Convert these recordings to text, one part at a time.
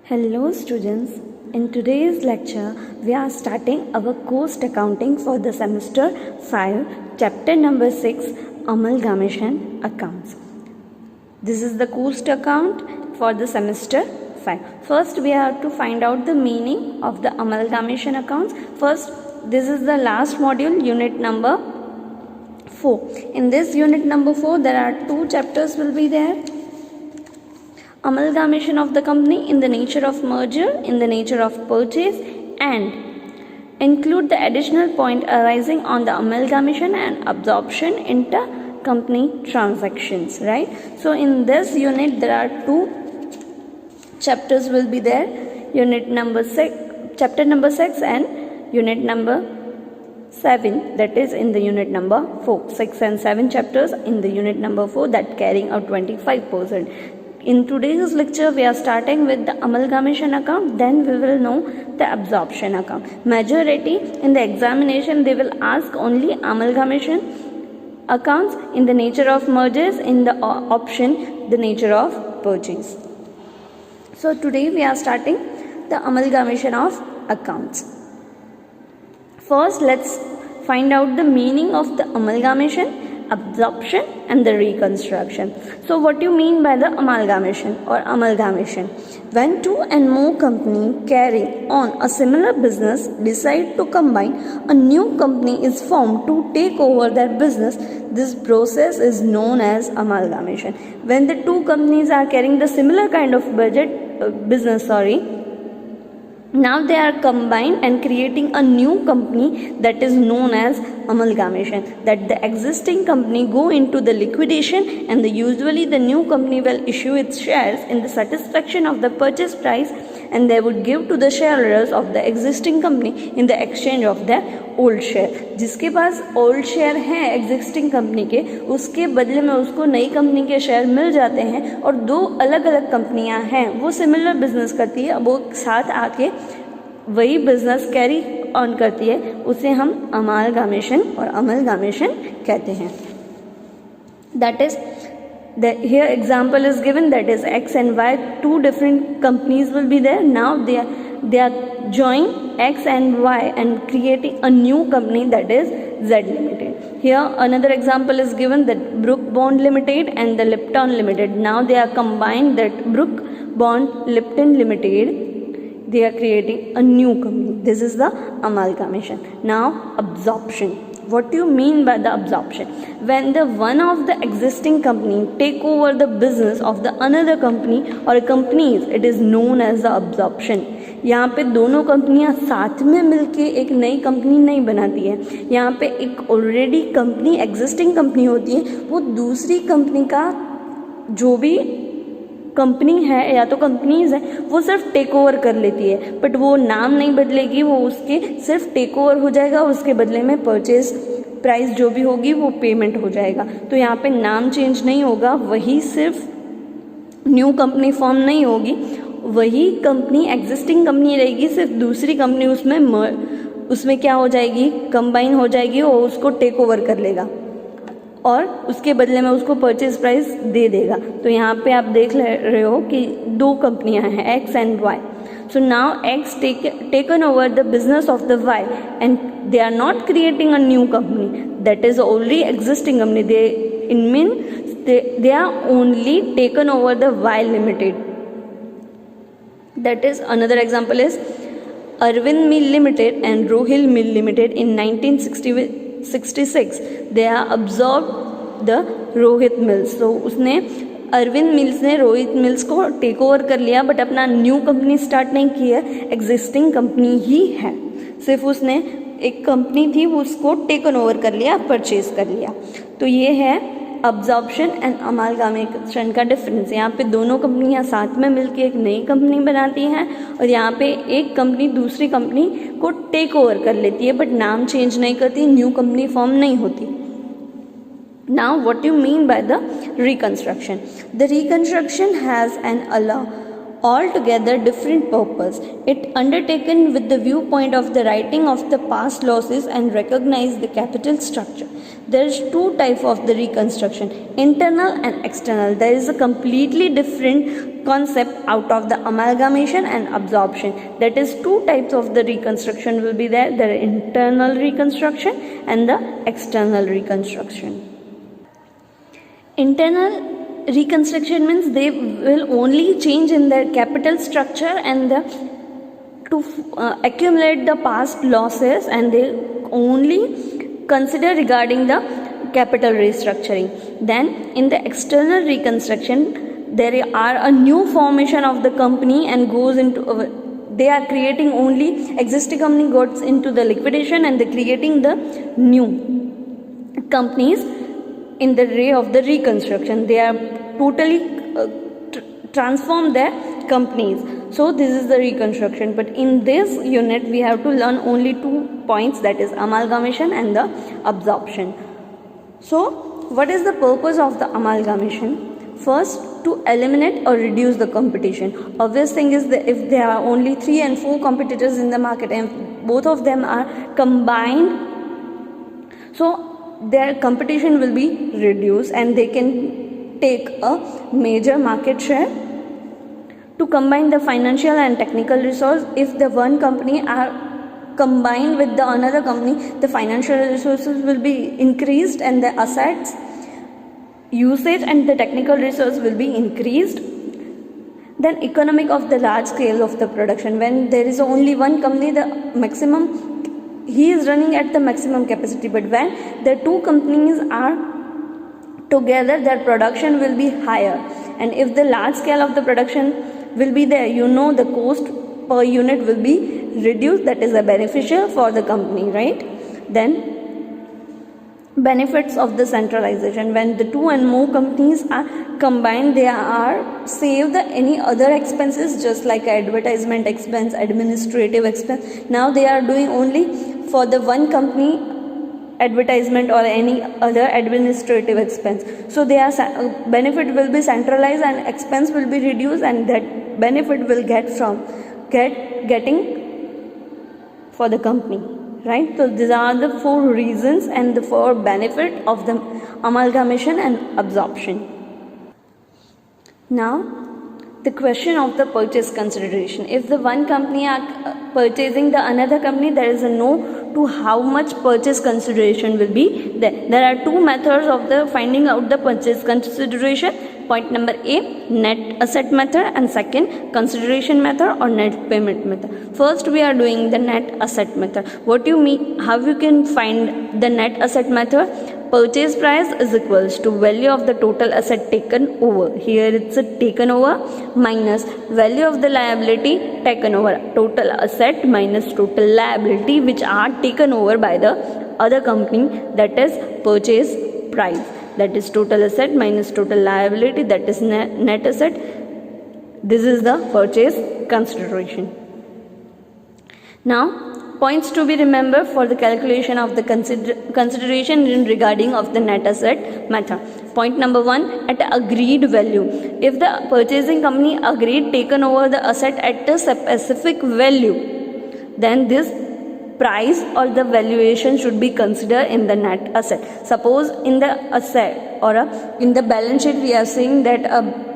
Hello students, in today's lecture we are starting our course accounting for the semester 5, chapter number 6, Amalgamation Accounts. This is the course account for the semester 5. First we have to find out the meaning of the amalgamation accounts. First, this is the last module, unit number 4. In this unit number 4 there are two chapters will be there. Amalgamation of the company in the nature of merger, in the nature of purchase, and include the additional point arising on the amalgamation and absorption intercompany transactions, right? So in this unit there are two chapters will be there, unit number 6, chapter number 6 and unit number 7, that is in the unit number 4. 6 and 7 chapters in the unit number 4 that carrying out 25%. In today's lecture, we are starting with the amalgamation account, then we will know the absorption account. Majority in the examination, they will ask only amalgamation accounts in the nature of mergers, in the option, the nature of purchase. So today we are starting the amalgamation of accounts. First, let's find out the meaning of the amalgamation, absorption and the reconstruction. So what do you mean by the amalgamation or amalgamation? When two and more companies carrying on a similar business decide to combine, a new company is formed to take over their business. This process is known as amalgamation. When the two companies are carrying the similar kind of business, now they are combined and creating a new company, that is known as amalgamation. That the existing company go into the liquidation and usually the new company will issue its shares in the satisfaction of the purchase price, and they would give to the shareholders of the existing company in the exchange of their old share. जिसके पास old share हैं existing company के, उसके बदले में उसको नई company के share मिल जाते हैं, और दो अलग अलग कंपनियां हैं वो सिमिलर बिजनेस करती है, वो साथ आके वही बिजनेस कैरी ऑन करती है, उसे हम अमालगामेशन और अमलगामेशन कहते हैं. That is here example is given, that is X and Y, two different companies will be there. Now they are joining X and Y and creating a new company, that is Z Limited. Here another example is given, that Brook Bond Limited and the Lipton Limited. Now they are combined, that Brook Bond Lipton Limited, they are creating a new company. This is the amalgamation. Now absorption. What do you mean by the absorption? When the one of the existing company take over the business of the another company or companies, it is known as the absorption. यहाँ पे दोनों कंपनियां साथ में मिलके एक नई company नहीं बनाती है. यहाँ पे एक ऑलरेडी कंपनी एग्जिस्टिंग कंपनी होती है, वो दूसरी कंपनी का जो भी कंपनी है या तो कंपनीज है वो सिर्फ टेक ओवर कर लेती है, बट वो नाम नहीं बदलेगी, वो उसके सिर्फ टेक ओवर हो जाएगा, उसके बदले में परचेज प्राइस जो भी होगी वो पेमेंट हो जाएगा. तो यहाँ पे नाम चेंज नहीं होगा, वही सिर्फ न्यू कंपनी फॉर्म नहीं होगी, वही कंपनी एग्जिस्टिंग कंपनी रहेगी, सिर्फ दूसरी कंपनी उसमें क्या हो जाएगी, कंबाइन हो जाएगी और उसको टेक ओवर कर लेगा और उसके बदले में उसको परचेज प्राइस दे देगा. तो यहाँ पे आप देख रहे हो कि दो कंपनियां हैं X and Y. So now X taken over the business of the Y and they are not creating a new company, that is only existing company. They are only taken over the Y Limited. That is another example is Arvind Mill Limited and Rohil Mill Limited in 1966. They are absorbed the Rohit Mills. So उसने Arvind mills ने Rohit mills को take over कर लिया, but अपना new company start नहीं की है, existing company ही है, सिर्फ उसने एक कंपनी थी वो उसको टेकन ओवर कर लिया, परचेज कर लिया. तो ये है अब्जॉर्प्शन एंड अमालगामेशन का डिफरेंस. यहाँ पे दोनों कंपनियाँ साथ में मिलकर एक नई कंपनी बनाती हैं और यहाँ पे एक कंपनी दूसरी कंपनी को टेक ओवर कर लेती है, बट नाम चेंज नहीं करती, न्यू कंपनी फॉर्म नहीं होती. Now what you mean by the reconstruction? The reconstruction has an altogether different purpose. It undertaken with the viewpoint of the writing of the past losses and recognize the capital structure. There is two types of the reconstruction, internal and external. There is a completely different concept out of the amalgamation and absorption. That is, two types of the reconstruction will be there. The internal reconstruction and the external reconstruction. Internal reconstruction means they will only change in their capital structure and to accumulate the past losses, and they only consider regarding the capital restructuring. Then in the external reconstruction, there are a new formation of the company and goes into they are creating only existing company goes into the liquidation, and they creating the new companies in the ray of the reconstruction. They are totally transform their companies. So this is the reconstruction. But in this unit we have to learn only 2 points, that is amalgamation and the absorption. So what is the purpose of the amalgamation? First, to eliminate or reduce the competition. Obvious thing is that if there are only 3 and 4 competitors in the market and both of them are combined, so their competition will be reduced and they can take a major market share. To combine the financial and technical resource, if the one company are combined with the another company, the financial resources will be increased and the assets usage and the technical resource will be increased. Then economic of the large scale of the production. When there is only one company, the maximum he is running at the maximum capacity, but when the two companies are together, their production will be higher. And if the large scale of the production will be there, the cost per unit will be reduced. That is a beneficial for the company, right? Then benefits of the centralization. When the 2 and more companies are combined, they are save the any other expenses, just like advertisement expense, administrative expense. Now they are doing only for the one company advertisement or any other administrative expense. So their benefit will be centralized and expense will be reduced, and that benefit will getting for the company, right? So these are the 4 reasons and the 4 benefit of the amalgamation and absorption. Now the question of the purchase consideration. If the one company are purchasing the another company, there is a no to how much purchase consideration will be there. There are 2 methods of the finding out the purchase consideration. Point number A, net asset method, and second, consideration method or net payment method. First we are doing the net asset method. What do you mean? How you can find the net asset method? Purchase price is equals to value of the total asset taken over. Here it's a taken over minus value of the liability taken over. Total asset minus total liability which are taken over by the other company, that is purchase price. That is total asset minus total liability, that is net asset. This is the purchase consideration. Now points to be remembered for the calculation of the consideration in regarding of the net asset method. Point number 1, at agreed value. If the purchasing company agreed taken over the asset at a specific value, then this price or the valuation should be considered in the net asset. Suppose in the asset or in the balance sheet we are saying that a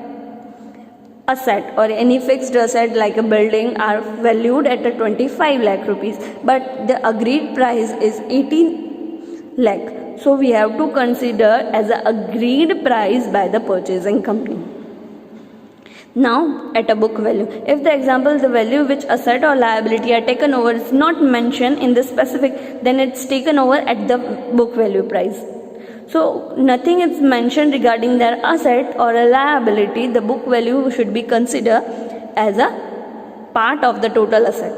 asset or any fixed asset like a building are valued at a 25 lakh rupees, but the agreed price is 18 lakh. So we have to consider as an agreed price by the purchasing company. Now at a book value, if the example the value which asset or liability are taken over is not mentioned in the specific, then it's taken over at the book value price. So nothing is mentioned regarding their asset or a liability, the book value should be considered as a part of the total asset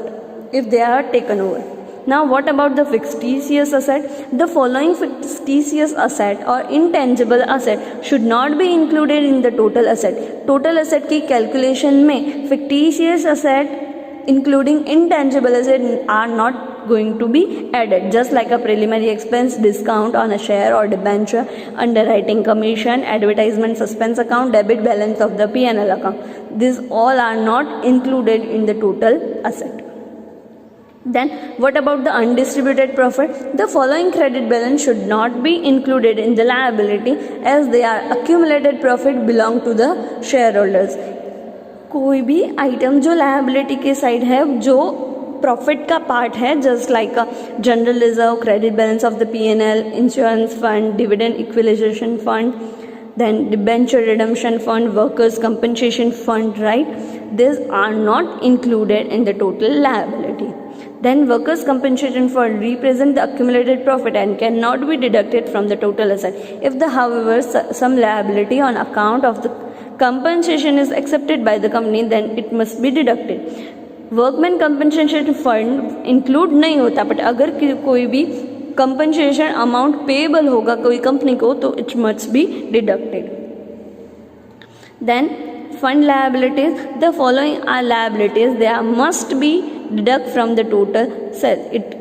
if they are taken over. Now what about the fictitious asset? The following fictitious asset or intangible asset should not be included in the total asset. Total asset की calculation में fictitious asset including intangible asset are not going to be added, just like a preliminary expense, discount on a share or debenture, underwriting commission, advertisement suspense account, debit balance of the P&L account. These all are not included in the total asset. Then what about the undistributed profit? The following credit balance should not be included in the liability as they are accumulated profit belong to the shareholders. कोई भी item जो liability के side है, जो profit का part है, just like a general reserve, credit balance of the P&L, insurance fund, dividend equalisation fund, then debenture redemption fund, workers compensation fund, right? These are not included in the total liability. Then workers compensation fund represent the accumulated profit and cannot be deducted from the total asset. If the however some liability on account of the compensation is accepted by the company, then it must be deducted. Workman compensation fund include नहीं होता, but अगर कोई भी compensation amount payable होगा कोई company को तो it must be deducted. Then fund liabilities, the following are liabilities, they are must be deduct from the total sale it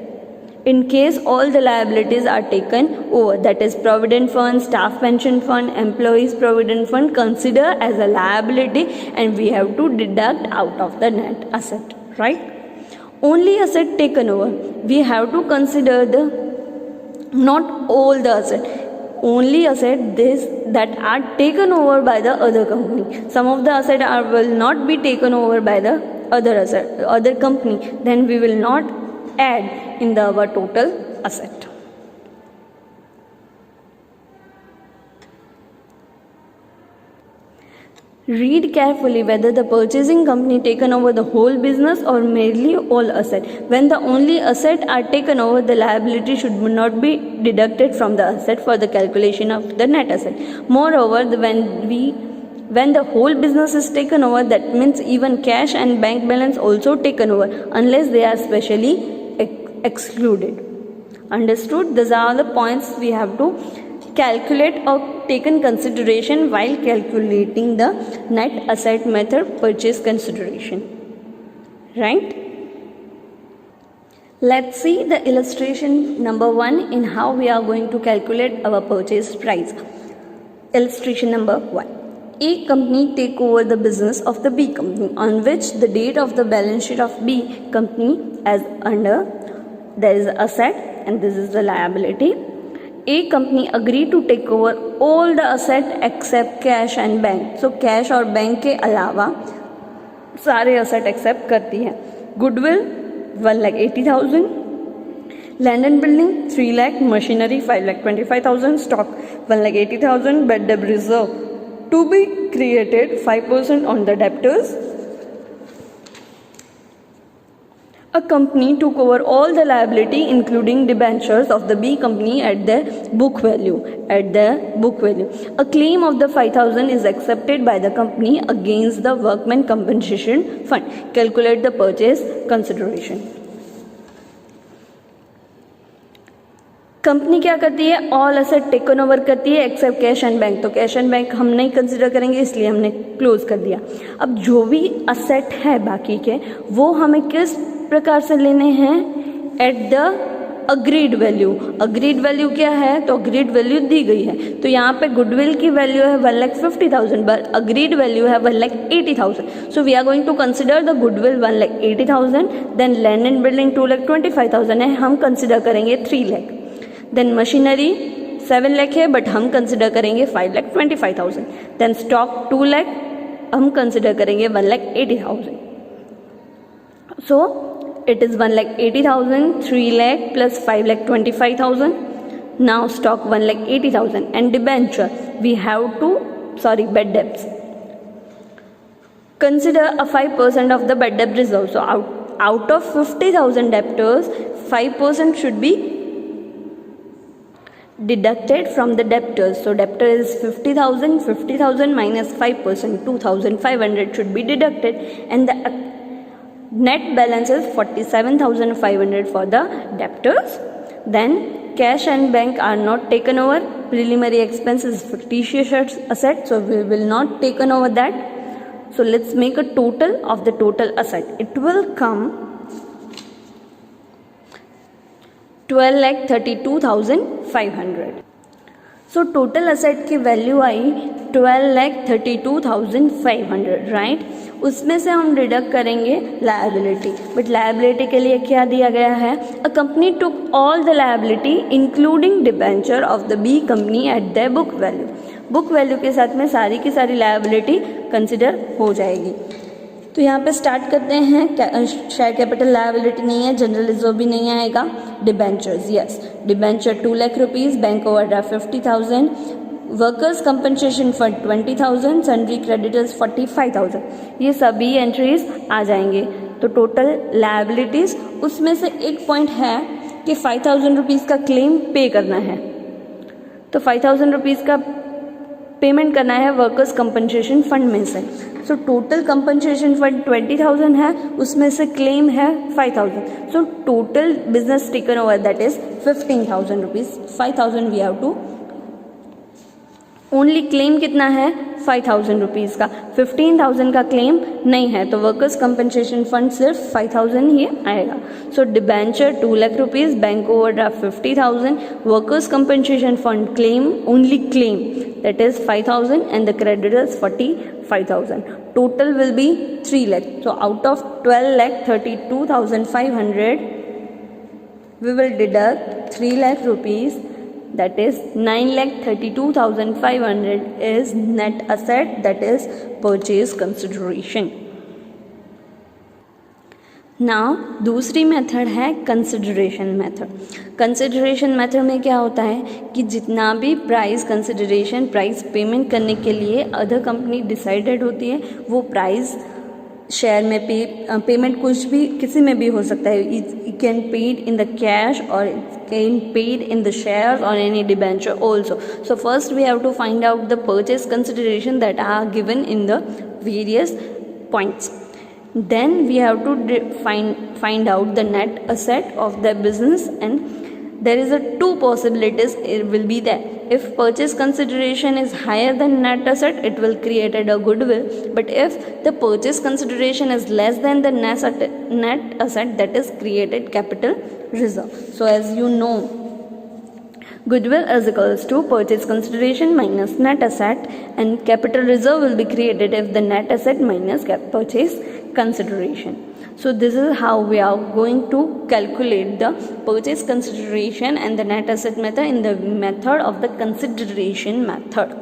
in case all the liabilities are taken over, that is provident fund, staff pension fund, employees provident fund consider as a liability and we have to deduct out of the net asset, right? Only asset taken over, we have to consider the not all the asset, only asset this that are taken over by the other company. Some of the asset will not be taken over by the other company, then we will not add in our total asset. Read carefully whether the purchasing company taken over the whole business or merely all asset. When the only asset are taken over, the liability should not be deducted from the asset for the calculation of the net asset. Moreover, when the whole business is taken over, that means even cash and bank balance also taken over unless they are specially excluded. Understood? These are the points we have to calculate or take in consideration while calculating the net asset method purchase consideration, right? Let's see the illustration number 1 in how we are going to calculate our purchase price. Illustration number 1. A company take over the business of the B company on which the date of the balance sheet of B company as under there is asset and this is the liability. A company agreed to take over all the asset except cash and bank. So cash और bank के अलावा सारे asset accept करती है. Goodwill 1,80,000, land and building 3 lakh, machinery 5,25,000, stock 1,80,000, bad debt reserve to be created 5% on the debtors. A company took over all the liability including debentures of the B company at their book value. A claim of the 5,000 is accepted by the company against the workman compensation fund. Calculate the purchase consideration. Company क्या करती है? All asset taken over करती है accept cash and bank. तो cash and bank हम नहीं consider करेंगे इसलिए हमने क्लोज कर दिया. अब जो भी असेट है बाकी के वो हमें किस प्रकार से लेने हैं? At the agreed value. Agreed value क्या है? तो अग्रीड वैल्यू दी गई है. तो यहाँ पे गुडविल की वैल्यू है 1,50,000 बट अग्रीड वैल्यू है 1,80,000. So we are going to consider the goodwill 1,80,000. Then land and building 2,25,000 है, हम कंसिडर करेंगे 3 लाख. देन मशीनरी 7 लाख है बट हम कंसिडर करेंगे 5,25,000. देन स्टॉक 2 लाख, हम कंसिडर करेंगे 1,80,000. सो it is 1,80,000, 3 lakh plus 5,25,000. Now stock 1,80,000 and debenture we have to bad debts. Consider a 5% of the bad debt reserve. So out of 50,000 debtors, 5% should be deducted from the debtors. So debtor is 50,000. 50,000 minus 5%, 2,500 should be deducted, and the net balance is 47,500 for the debtors. Then cash and bank are not taken over. Preliminary expense is fictitious asset, so we will not taken over that. So let's make a total of the total asset. It will come 12,32,500. So total asset की value आई 12,32,500, right. उसमें से हम deduct करेंगे liability, but liability के लिए क्या दिया गया है, a company took all the liability including debenture of the B company at the book value. Book value के साथ में सारी की सारी लायबिलिटी कंसिडर हो जाएगी. तो यहाँ पे स्टार्ट करते हैं. शेयर कैपिटल लायबिलिटी नहीं है, जनरल रिजर्व भी नहीं आएगा. Debentures, yes, debenture 2 lakh rupees, bank overdraft 50,000, workers compensation fund 20,000, sundry creditors 45,000. ये सभी एंट्रीज आ जाएंगे. तो टोटल लायबिलिटीज, उसमें से एक पॉइंट है कि 5,000 रुपीज़ का क्लेम पे करना है. तो 5,000 रुपीज़ का पेमेंट करना है वर्कर्स कंपनसेशन फंड में से. सो टोटल कंपनसेशन फंड 20,000 है, उसमें से क्लेम है 5,000. So total business taken over that is 15,000 rupees. 5,000 we have to only claim कितना है 5,000 रुपीज़ का, 15,000 का क्लेम नहीं है. तो वर्कर्स कंपनसेशन फंड सिर्फ 5,000 ही आएगा. सो debenture 2 lakh rupees, bank overdraft 50,000, workers compensation fund claim, only claim that is 5,000 and the creditors 45,000. Total will be 3 lakh. So out of 12,32,500 we will deduct 3 lakh rupees, that is 9,32,500 is net asset, that is purchase consideration. Now दूसरी method है consideration method. Consideration method में क्या होता है कि जितना भी price consideration, price payment करने के लिए अदर कंपनी डिसाइडेड होती है, वो प्राइस शेयर में पेमेंट कुछ भी किसी में भी हो सकता है. It can paid in the cash और it can paid in the share और any debenture also. So first we have to find out the purchase consideration that are given in the various points. Then we have to find out the net asset of the business, and there is a two possibilities it will be there. If purchase consideration is higher than net asset, it will create a goodwill, but if the purchase consideration is less than the net asset, that is created capital reserve. So as you know, goodwill is equals to purchase consideration minus net asset, and capital reserve will be created if the net asset minus purchase consideration. So this is how we are going to calculate the purchase consideration and the net asset method in the method of the consideration method.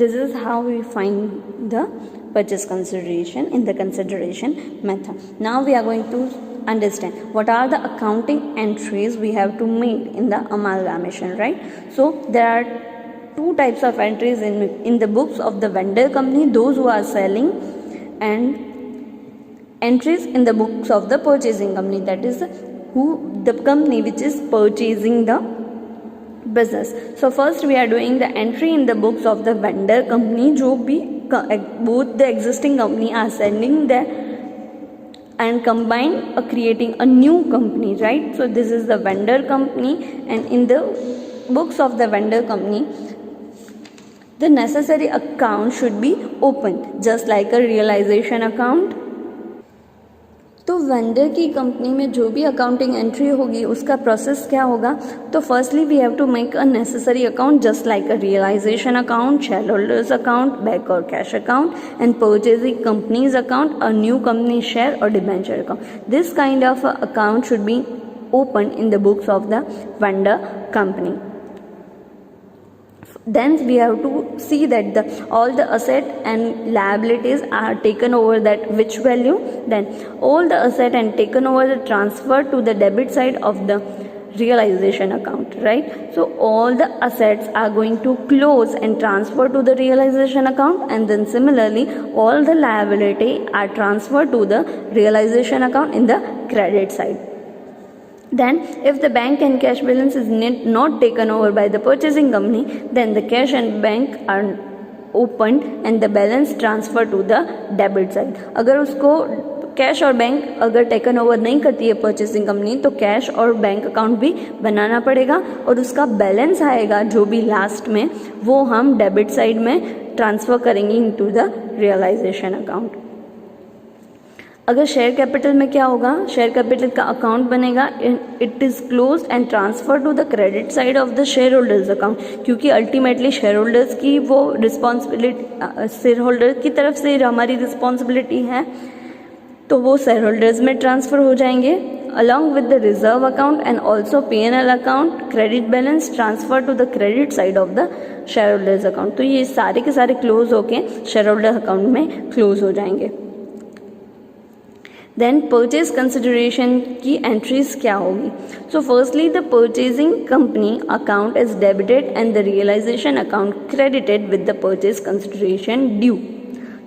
This is how we find the purchase consideration in the consideration method. Now we are going to understand what are the accounting entries we have to make in the amalgamation, right? So there are two types of entries in the books of the vendor company, those who are selling, and entries in the books of the purchasing company, that is the company which is purchasing the business. So first we are doing the entry in the books of the vendor company, जो भी both the existing company are selling there and combine creating a new company, right? So this is the vendor company, and in the books of the vendor company the necessary account should be opened just like a realization account. तो vendor की company में जो भी accounting entry होगी उसका process क्या होगा, तो firstly we have to make a necessary account just like a realization account, share holders account, bank और cash account, and purchasing companies account, a new company share और debenture account. This kind of account should be open in the books of the vendor company. Then we have to see that all the asset and liabilities are taken over that which value. Then all the asset and taken over the transfer to the debit side of the realization account, right? So all the assets are going to close and transfer to the realization account, and then similarly all the liability are transferred to the realization account in the credit side. Then if the bank and cash balance is not taken over by the purchasing company, then the cash and bank are opened and the balance transferred to the debit side. अगर उसको cash और bank अगर taken over नहीं करती है purchasing company, तो cash और bank account भी बनाना पड़ेगा और उसका बैलेंस आएगा जो भी लास्ट में, वो हम डेबिट साइड में ट्रांसफ़र करेंगे इनटू द रियलाइजेशन अकाउंट. अगर शेयर कैपिटल में क्या होगा, शेयर कैपिटल का अकाउंट बनेगा, it is close and transfer to the credit side of the share holders account, क्योंकि अल्टीमेटली शेयर होल्डर्स की वो रिस्पॉन्सिबिलिटी, शेयर होल्डर की तरफ से हमारी रिस्पॉन्सिबिलिटी है, तो वो शेयर होल्डर्स में ट्रांसफ़र हो जाएंगे along with the reserve account and also P&L account, credit balance transfer to the credit side of the share holders account. तो ये सारे के सारे क्लोज होके शेयर होल्डर अकाउंट में क्लोज हो जाएंगे। देन परचेज कंसिडरेशन की एंट्रीज क्या होगी? So firstly the purchasing company account is debited and the realisation account credited with the purchase consideration due.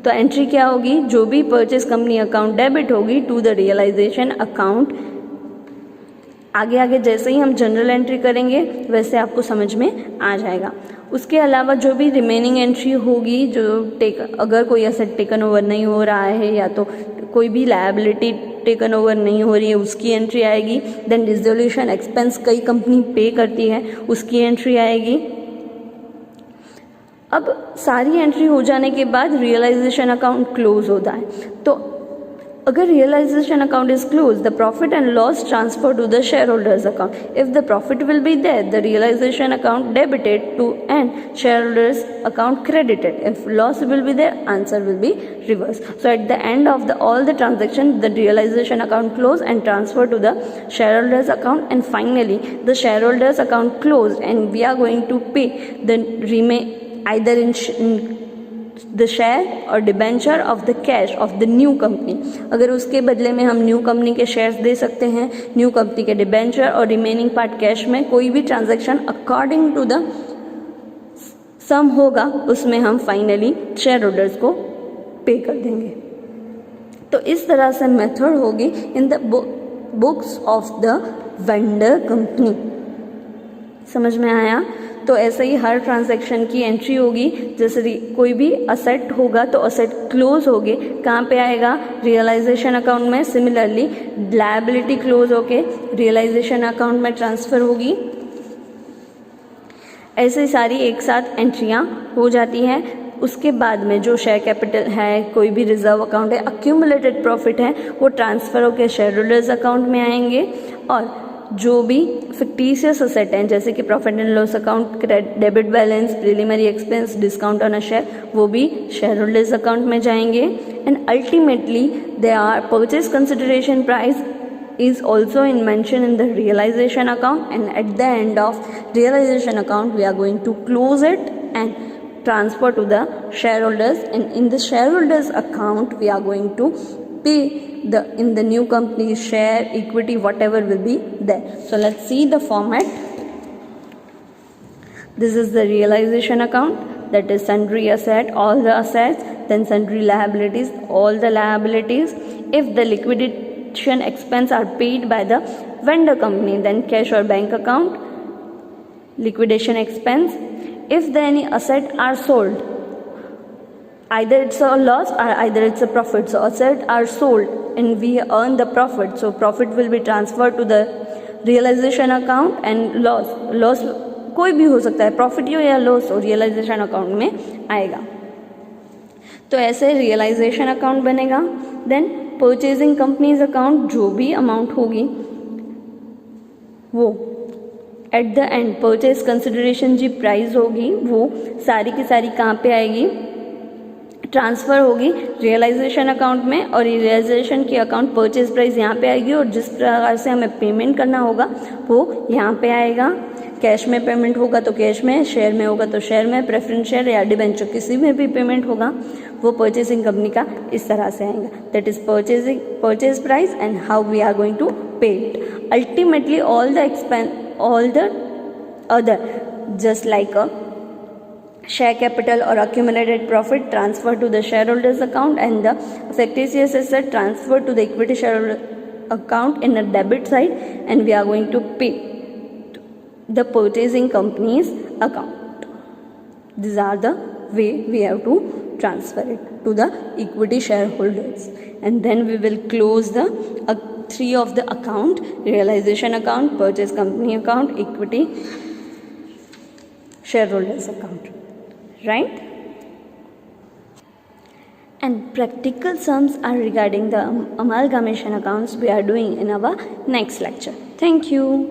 तो एंट्री क्या होगी? जो भी परचेज कंपनी अकाउंट डेबिट होगी टू द रियलाइजेशन अकाउंट। आगे आगे जैसे ही हम जनरल एंट्री करेंगे वैसे आपको समझ में आ जाएगा। उसके अलावा जो भी रिमेनिंग एंट्री होगी, जो अगर कोई एसेट टेकन ओवर नहीं हो रहा है या तो कोई भी लायबिलिटी टेकन ओवर नहीं हो रही है, उसकी एंट्री आएगी। देन डिसोल्यूशन एक्सपेंस कई कंपनी पे करती है, उसकी एंट्री आएगी। अब सारी एंट्री हो जाने के बाद रियलाइजेशन अकाउंट क्लोज होता है। तो अगर realisation account is close, the profit and loss transfer to the share holders account. If the profit will be there, the realisation account debited to and share holders account credited. If loss will be there, answer will be reverse. So at the end of all the transaction, the realization account close and transfer to the shareholders account, and finally the shareholders account closed and we are going to pay the either in the share or debenture of the cash of the new company. अगर उसके बदले में हम new company के shares दे सकते हैं, new company के debenture और रिमेनिंग पार्ट कैश में, कोई भी ट्रांजैक्शन अकॉर्डिंग टू द सम होगा उसमें हम फाइनली शेयर होल्डर्स को पे कर देंगे। तो इस तरह से मेथड होगी इन the books of the vendor company. समझ में आया? तो ऐसे ही हर ट्रांजैक्शन की एंट्री होगी। जैसे कोई भी असेट होगा तो असेट क्लोज होगी, कहाँ पे आएगा? रियलाइजेशन अकाउंट में। सिमिलरली लायबिलिटी क्लोज होके रियलाइजेशन अकाउंट में ट्रांसफ़र होगी। ऐसे सारी एक साथ एंट्रियाँ हो जाती हैं। उसके बाद में जो शेयर कैपिटल है, कोई भी रिजर्व अकाउंट है, अक्यूमुलेटेड प्रॉफिट है, वो ट्रांसफ़र होकर शेयर होल्डर्स अकाउंट में आएंगे। और जो भी फिक्टिशियस असेट हैं जैसे कि profit and loss account, debit balance, preliminary expense, discount on a share, वो भी शेयर होल्डर्स अकाउंट में जाएंगे। And ultimately they are purchase consideration price is also mentioned in the realization account, and at the end of realization account we are going to close it and transfer to the shareholders, and in the shareholders account we are going to pay in the new company share, equity, whatever will be there. So let's see the format. This is the realization account, that is sundry asset, all the assets, then sundry liabilities, all the liabilities. If the liquidity expense are paid by the vendor company, then cash or bank account, liquidation expense. If the any asset are sold, either it's a loss or either it's a profit. So asset are sold and we earn the profit, so profit will be transferred to the realization account, and loss कोई भी हो सकता है, profit हो या loss हो, realisation account में आएगा। तो ऐसे रियलाइजेशन अकाउंट बनेगा। देन परचेजिंग कंपनीज अकाउंट, जो भी अमाउंट होगी वो at the end purchase consideration जी प्राइस होगी, वो सारी की सारी कहाँ पे आएगी? ट्रांसफ़र होगी रियलाइजेशन अकाउंट में, और रियलाइजेशन की अकाउंट परचेज प्राइस यहाँ पे आएगी, और जिस प्रकार से हमें पेमेंट करना होगा वो यहाँ पे आएगा। कैश में पेमेंट होगा तो कैश में, शेयर में होगा तो शेयर में, प्रेफरेंस शेयर या डिबेंचर किसी में भी पेमेंट होगा वो परचेसिंग कंपनी का इस तरह से आएगा। That is purchase price and how we are going to pay it. Ultimately all the other just like a share capital or accumulated profit transferred to the shareholders account, and the fictitious asset transferred to the equity shareholder account in a debit side, and we are going to pay the purchasing company's account. These are the way we have to transfer it to the equity shareholders, and then we will close the three of the account: realization account, purchase company account, equity shareholders account. Right? and practical sums are regarding the amalgamation accounts we are doing in our next lecture. Thank you.